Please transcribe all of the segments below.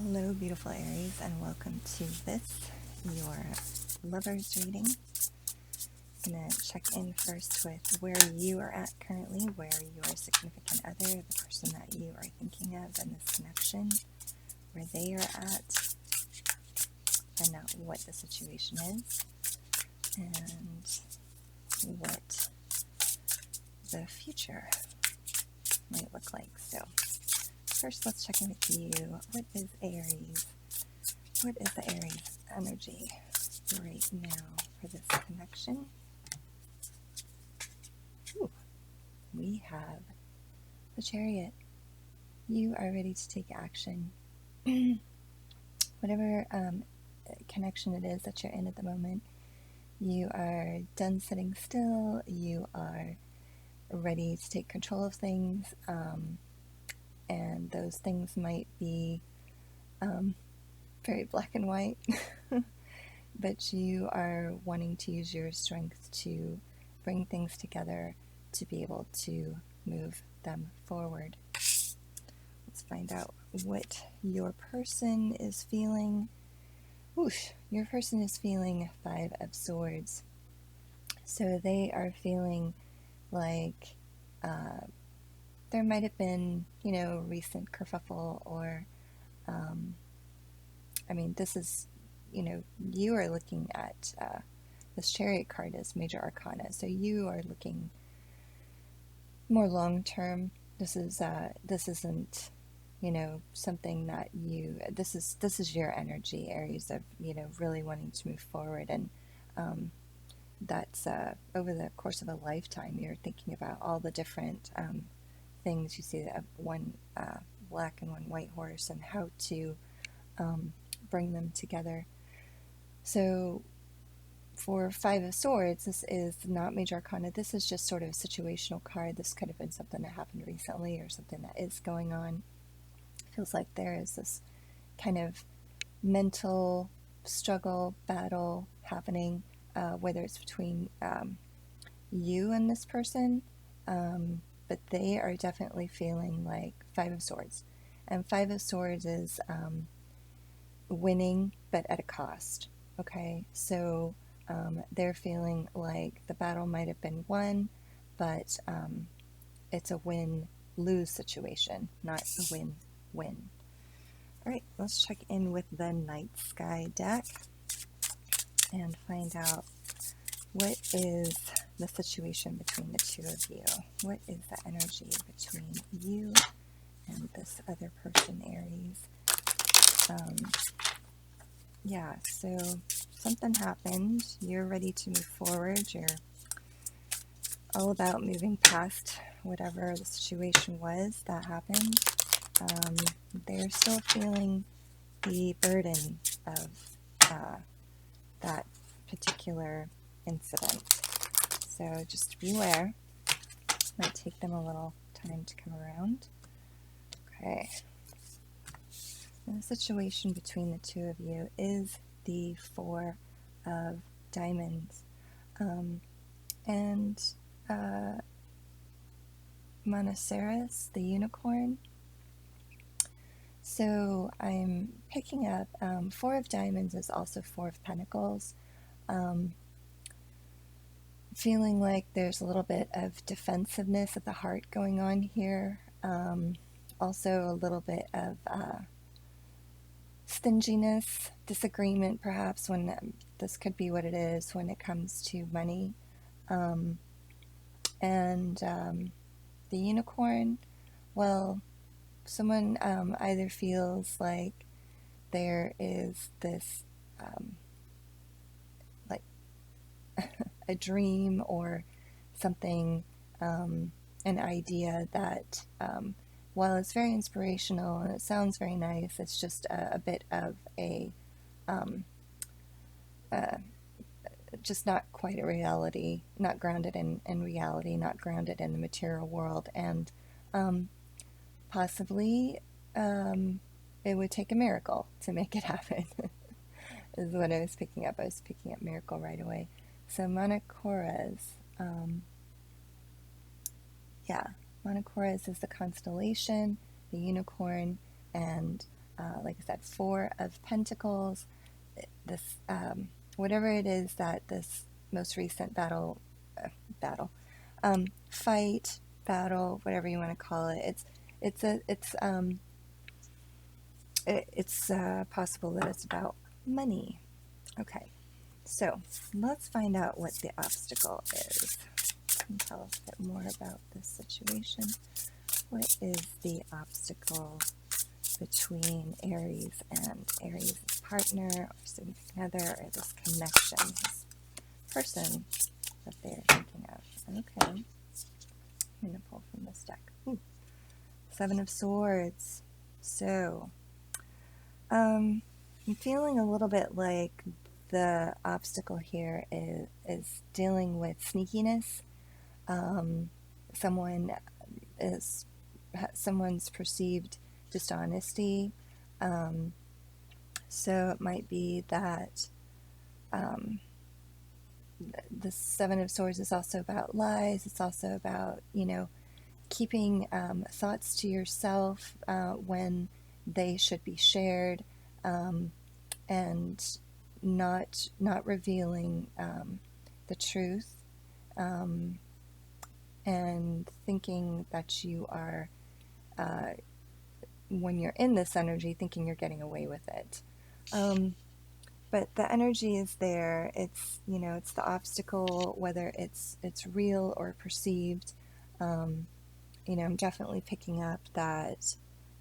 Hello, beautiful Aries, and welcome to this, your lover's reading. I'm going to check in first with where you are at currently, where your significant other, the person that you are thinking of in this connection, where they are at, find out what the situation is, and what the future might look like. So, first let's check in with you. What is Aries? What is the Aries energy right now for this connection? Ooh, we have the Chariot. You are ready to take action. Whatever connection it is that you're in at the moment, you are done sitting still. You are ready to take control of things, and those things might be very black and white, but you are wanting to use your strength to bring things together to be able to move them forward. Let's find out what your person is feeling. Whoosh, your person is feeling 5 of Swords. So they are feeling like there might have been, recent kerfuffle, or this is, you are looking at this Chariot card as Major Arcana, so you are looking more long term. This isn't, something that this is your energy, Aries, of, really wanting to move forward, and that's over the course of a lifetime. You're thinking about all the different things. You see one black and one white horse, and how to bring them together. So for 5 of Swords, this is not Major Arcana. This is just sort of a situational card. This could have been something that happened recently, or something that is going on. It feels like there is this kind of mental struggle, battle happening, whether it's between you and this person, but they are definitely feeling like 5 of Swords. And 5 of Swords is winning, but at a cost. Okay, so they're feeling like the battle might have been won, but it's a win-lose situation, not a win-win. All right, let's check in with the Night Sky deck and find out what is the situation between the two of you. What is the energy between you and this other person, Aries? So something happened. You're ready to move forward. You're all about moving past whatever the situation was that happened. They're still feeling the burden of that particular incident. So just beware. Might take them a little time to come around. Okay. And the situation between the two of you is the 4 of Diamonds. And Monoceros, the unicorn. So I'm picking up 4 of Diamonds is also 4 of Pentacles. Feeling like there's a little bit of defensiveness at the heart going on here. Also a little bit of stinginess, disagreement perhaps, when this could be what it is when it comes to money. And the unicorn, well, someone either feels like there is this like a dream or something, an idea that while it's very inspirational and it sounds very nice, it's just a bit of a just not quite a reality, not grounded in reality, not grounded in the material world, and possibly it would take a miracle to make it happen. Is what I was picking up. I was picking up miracle right away. So Monoceros, Monoceros is the constellation, the unicorn, and like I said, Four of Pentacles. This, whatever it is that this most recent fight, battle, whatever you want to call it, it's possible that it's about money. Okay, so let's find out what the obstacle is. And tell us a bit more about this situation. What is the obstacle between Aries and Aries' partner or significant other, or this connection, this person that they're thinking of? Okay, I'm going to pull from this deck. Ooh, Seven of Swords. So, I'm feeling a little bit like the obstacle here is dealing with sneakiness. Someone's perceived dishonesty. So it might be that the Seven of Swords is also about lies. It's also about, keeping thoughts to yourself when they should be shared, and not revealing the truth, and thinking that you are, when you're in this energy, thinking you're getting away with it. But the energy is there. It's, it's the obstacle, whether it's real or perceived. I'm definitely picking up that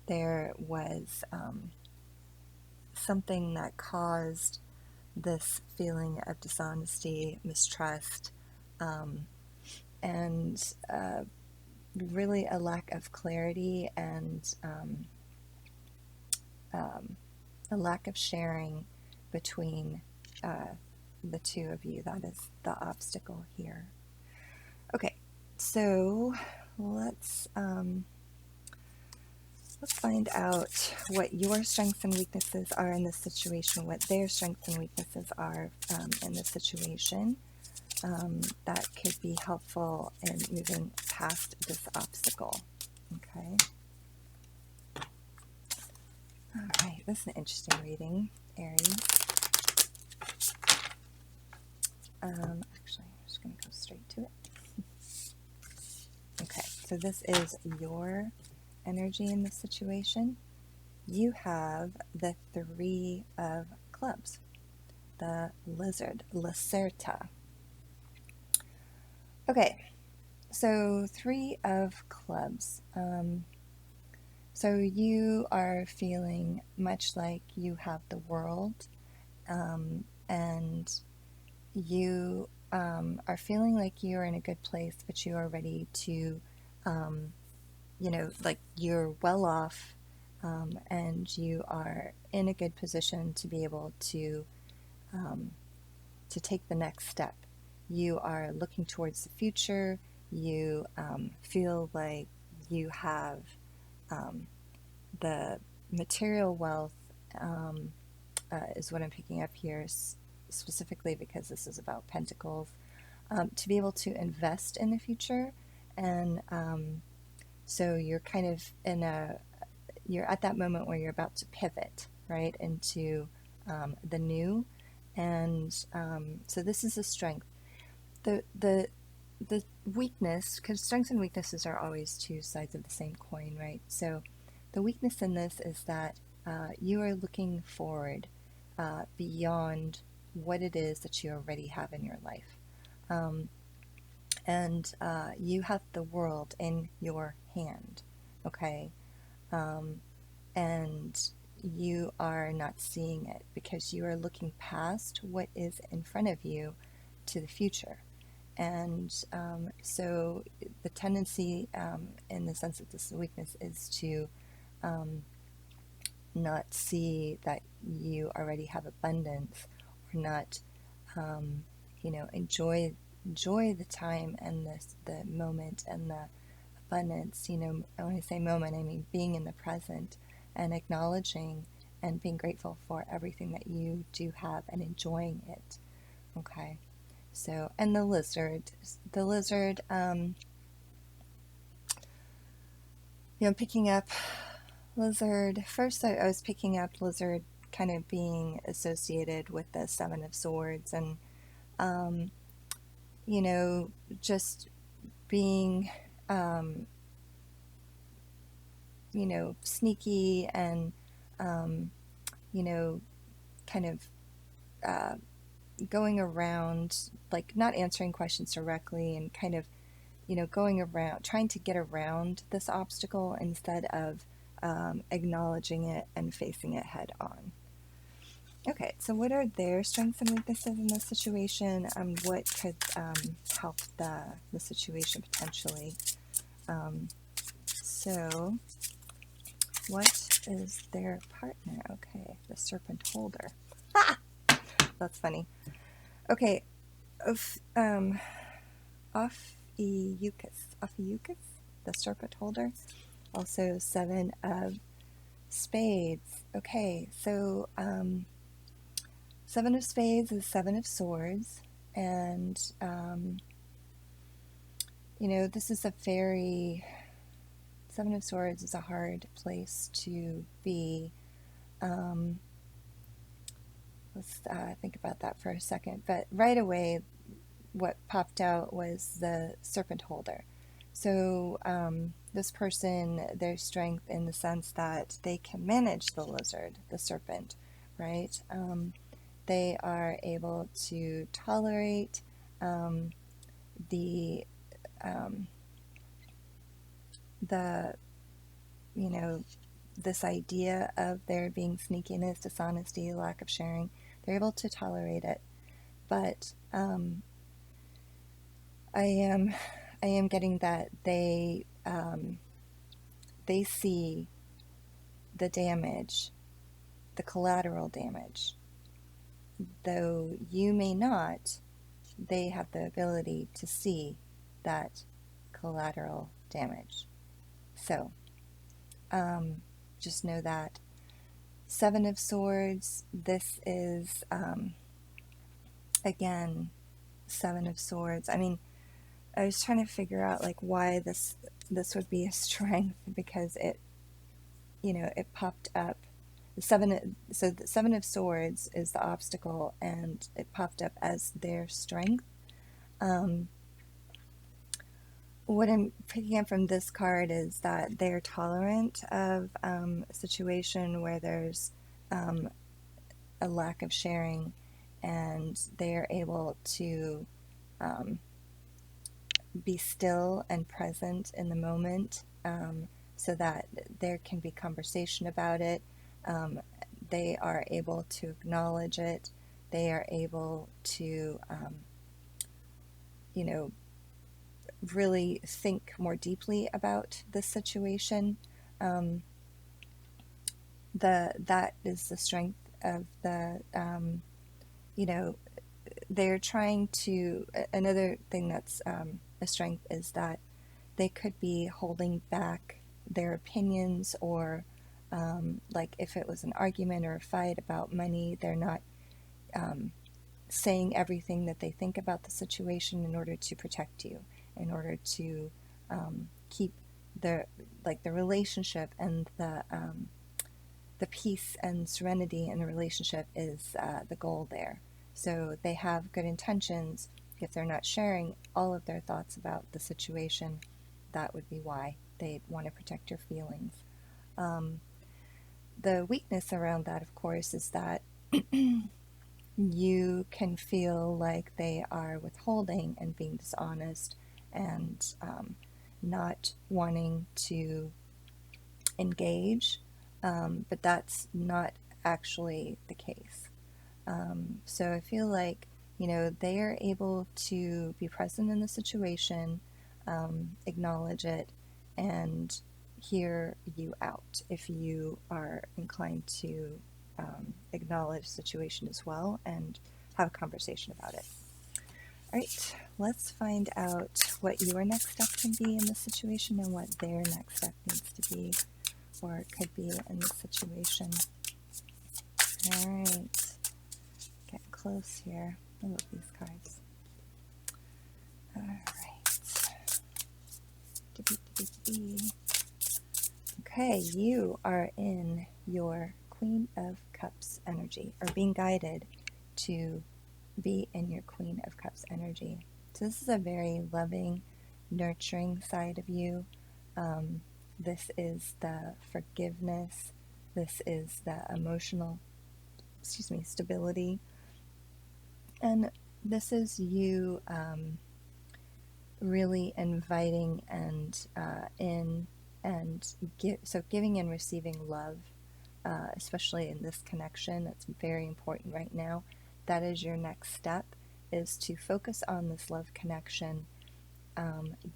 there was something that caused this feeling of dishonesty, mistrust, and really a lack of clarity, and a lack of sharing between the two of you. That is the obstacle here. Okay, so let's find out what your strengths and weaknesses are in this situation, what their strengths and weaknesses are in this situation. That could be helpful in moving past this obstacle. Okay. All right, this is an interesting reading, Aries. Actually, I'm just going to go straight to it. Okay, so this is your energy in this situation. You have the Three of Clubs, the Lizard, Lacerta. Okay, so Three of Clubs. So you are feeling much like you have the world, and you are feeling like you're in a good place, but you are ready to, like you're well off, and you are in a good position to be able to take the next step. You are looking towards the future. You feel like you have the material wealth, is what I'm picking up here, specifically because this is about Pentacles, to be able to invest in the future. And so you're kind of you're at that moment where you're about to pivot, right, into the new. And so this is a strength. The weakness, because strengths and weaknesses are always two sides of the same coin, right? So the weakness in this is that you are looking forward beyond what it is that you already have in your life. And you have the world in your hand, okay? And you are not seeing it because you are looking past what is in front of you to the future. And so the tendency, in the sense that this is a weakness, is to not see that you already have abundance, or not, enjoy the time and the moment and the abundance. When I say moment, I mean being in the present and acknowledging and being grateful for everything that you do have and enjoying it. Okay. So, and the lizard, picking up Lizard. First, I was picking up lizard kind of being associated with the Seven of Swords, and you know, just being you know, sneaky and you know, kind of going around, like not answering questions directly, and kind of, you know, going around, trying to get around this obstacle instead of acknowledging it and facing it head on. Okay, so what are their strengths and weaknesses in this situation? What could help the situation potentially? So, what is their partner? Okay, the serpent holder. Ah! That's funny. Okay, Ophiuchus, the serpent holder. Also, Seven of Spades. Okay, so Seven of Spades is Seven of Swords, and you know, this is a very, Seven of Swords is a hard place to be. Let's think about that for a second. But right away, what popped out was the serpent holder. So this person, their strength in the sense that they can manage the lizard, the serpent, right? They are able to tolerate the you know, this idea of there being sneakiness, dishonesty, lack of sharing. They're able to tolerate it, but I am getting that they see the damage, the collateral damage. Though you may not, they have the ability to see that collateral damage. So, just know that. Seven of Swords, this is, again, Seven of Swords. I mean, I was trying to figure out, like, why this would be a strength, because it, you know, it popped up. So the Seven of Swords is the obstacle, and it popped up as their strength. What I'm picking up from this card is that they're tolerant of a situation where there's a lack of sharing, and they are able to be still and present in the moment, so that there can be conversation about it. They are able to acknowledge it. They are able to, you know, really think more deeply about the situation. That is the strength of the, you know, they're trying to, another thing that's a strength is that they could be holding back their opinions, or like if it was an argument or a fight about money, they're not saying everything that they think about the situation in order to protect you, in order to keep the relationship, and the peace and serenity in the relationship is the goal there. So they have good intentions. If they're not sharing all of their thoughts about the situation, that would be why they'd want to protect your feelings. The weakness around that, of course, is that you can feel like they are withholding and being dishonest, and not wanting to engage, but that's not actually the case. So I feel like, you know, they are able to be present in the situation, acknowledge it, and hear you out if you are inclined to acknowledge the situation as well and have a conversation about it. All right, let's find out what your next step can be in this situation and what their next step needs to be, or it could be in this situation. All right, getting close here. I love these cards. All right. Okay, you are in your Queen of Cups energy, or being guided to be in your Queen of Cups energy. So this is a very loving, nurturing side of you. This is the forgiveness. This is the emotional, stability. And this is you really inviting and giving and receiving love, especially in this connection. That's very important right now. That is your next step, is to focus on this love connection.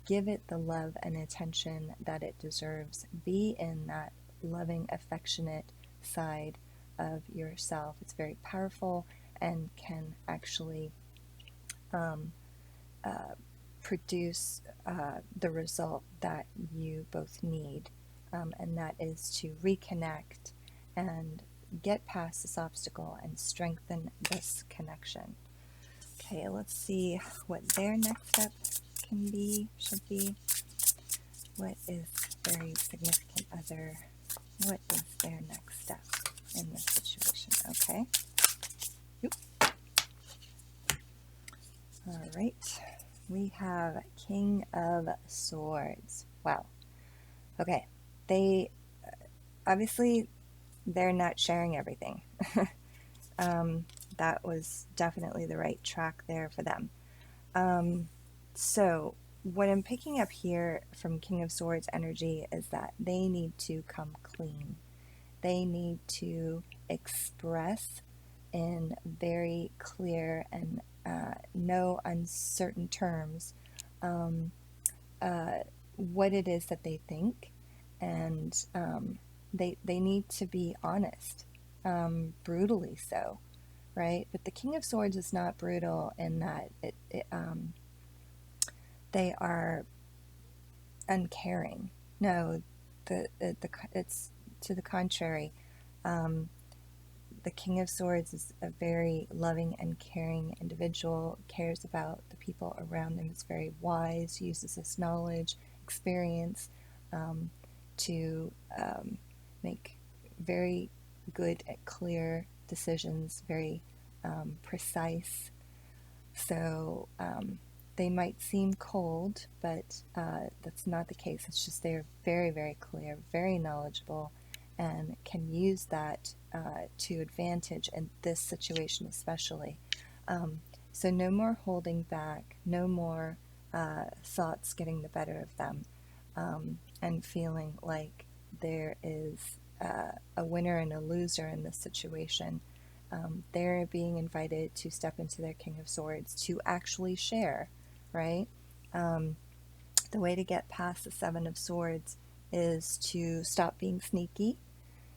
Give it the love and attention that it deserves. Be in that loving, affectionate side of yourself. It's very powerful and can actually produce the result that you both need, and that is to reconnect and get past this obstacle and strengthen this connection. Okay, let's see what their next step should be. What is very significant other? What is their next step in this situation? Okay. Oop. All right. We have King of Swords. Wow. Okay. They obviously they're not sharing everything. That was definitely the right track there for them. So what I'm picking up here from King of Swords energy is that they need to come clean. They need to express in very clear and no uncertain terms what it is that they think, and they need to be honest, brutally so, right? But the King of Swords is not brutal in that they are uncaring. No, it's to the contrary. The King of Swords is a very loving and caring individual, cares about the people around him, is very wise, uses his knowledge, experience to make very good and clear decisions, very precise. So they might seem cold, but that's not the case. It's just they're very, very clear, very knowledgeable, and can use that to advantage in this situation especially. So no more holding back, no more thoughts getting the better of them, and feeling like there is a winner and a loser in this situation. They're being invited to step into their King of Swords to actually share, right? The way to get past the Seven of Swords is to stop being sneaky.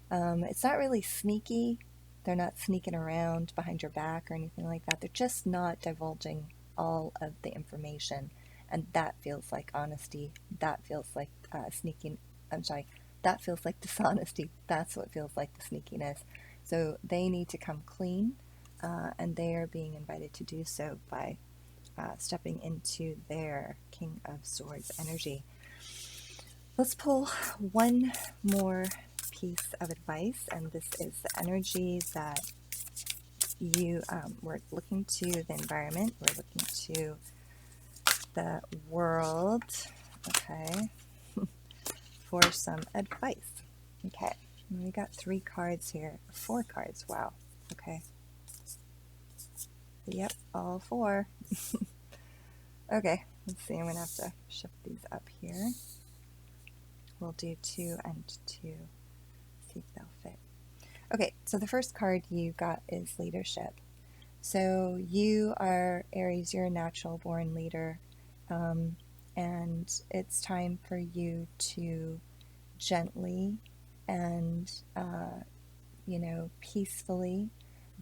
It's not really sneaky. They're not sneaking around behind your back or anything like that. They're just not divulging all of the information. And that feels like honesty. That feels like sneaking. I'm sorry. That feels like dishonesty. That's what feels like the sneakiness. So they need to come clean, and they are being invited to do so by stepping into their King of Swords energy. Let's pull one more piece of advice, and this is the energy that we're looking to the environment, we're looking to the world, okay, for some advice. Okay, we got 3 cards here, 4 cards, wow, okay. Yep, all 4. Okay, let's see, I'm going to have to shift these up here. We'll do 2 and 2, see if they'll fit. Okay, so the first card you got is leadership. So you are Aries, you're a natural born leader, and it's time for you to gently and peacefully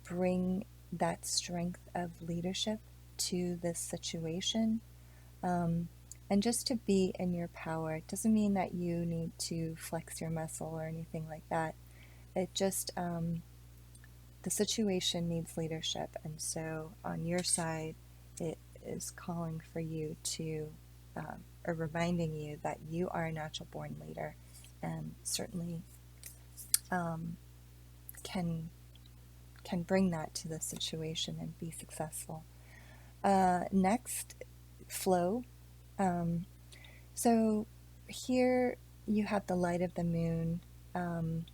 bring that strength of leadership to this situation, and just to be in your power. It doesn't mean that you need to flex your muscle or anything like that. It just the situation needs leadership, and so on your side it is calling for you to or reminding you that you are a natural born leader, and certainly can bring that to the situation and be successful. Next, flow. So here you have the light of the moon, and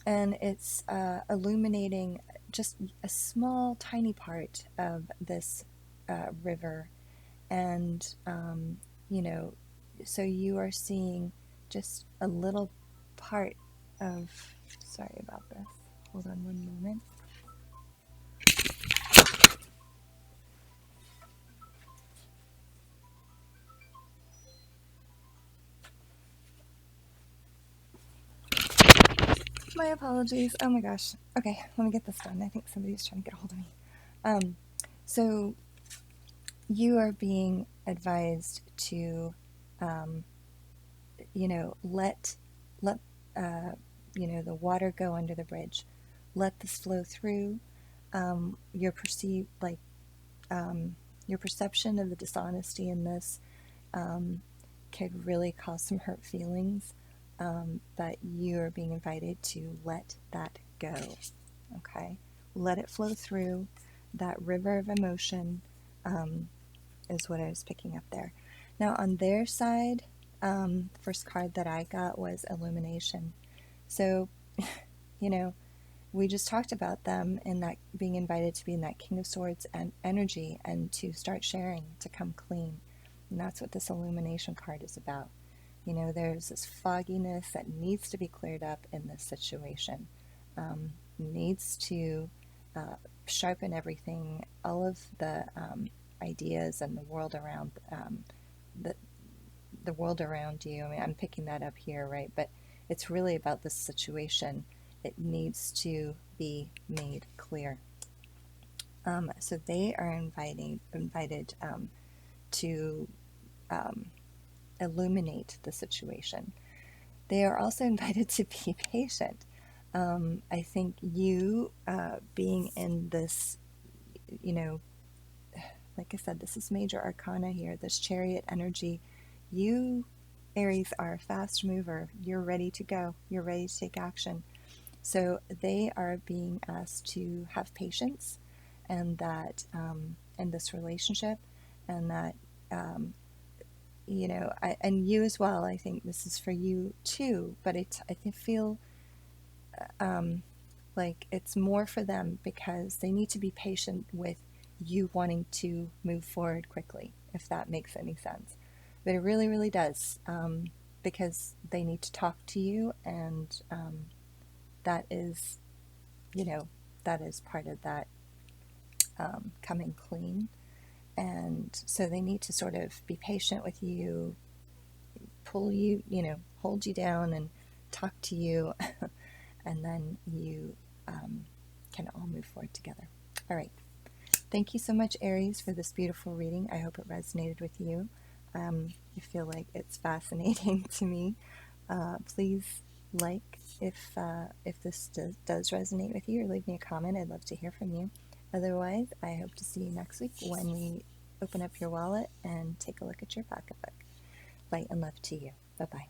it's illuminating just a small, tiny part of this river. And, so you are seeing just a little part of, sorry about this, hold on one moment. My apologies. Oh my gosh. Okay, let me get this done. I think somebody's trying to get a hold of me. So you are being advised to, let the water go under the bridge. Let this flow through. Your your perception of the dishonesty in this could really cause some hurt feelings, but you are being invited to let that go. Okay, let it flow through. That river of emotion is what I was picking up there. Now on their side, the first card that I got was illumination. So, we just talked about them in that being invited to be in that King of Swords and energy and to start sharing, to come clean. And that's what this illumination card is about. There's this fogginess that needs to be cleared up in this situation. Needs to sharpen everything, all of the ideas and the world around the world around you. I mean, I'm picking that up here, right? But it's really about this situation. It needs to be made clear. So they are invited to illuminate the situation. They are also invited to be patient. I think you being in this, like I said, this is major arcana here, this chariot energy. You, Aries, are a fast mover. You're ready to go. You're ready to take action. So they are being asked to have patience, and that in this relationship, and that and you as well. I think this is for you too. But I feel like it's more for them because they need to be patient with you wanting to move forward quickly, if that makes any sense. But it really, really does, because they need to talk to you, and that is, that is part of that coming clean. And so they need to sort of be patient with you, pull you, hold you down and talk to you, and then you can all move forward together. All right. Thank you so much, Aries, for this beautiful reading. I hope it resonated with you. I feel like it's fascinating to me. Please if this does resonate with you, or leave me a comment. I'd love to hear from you. Otherwise, I hope to see you next week when we open up your wallet and take a look at your pocketbook. Light and love to you. Bye-bye.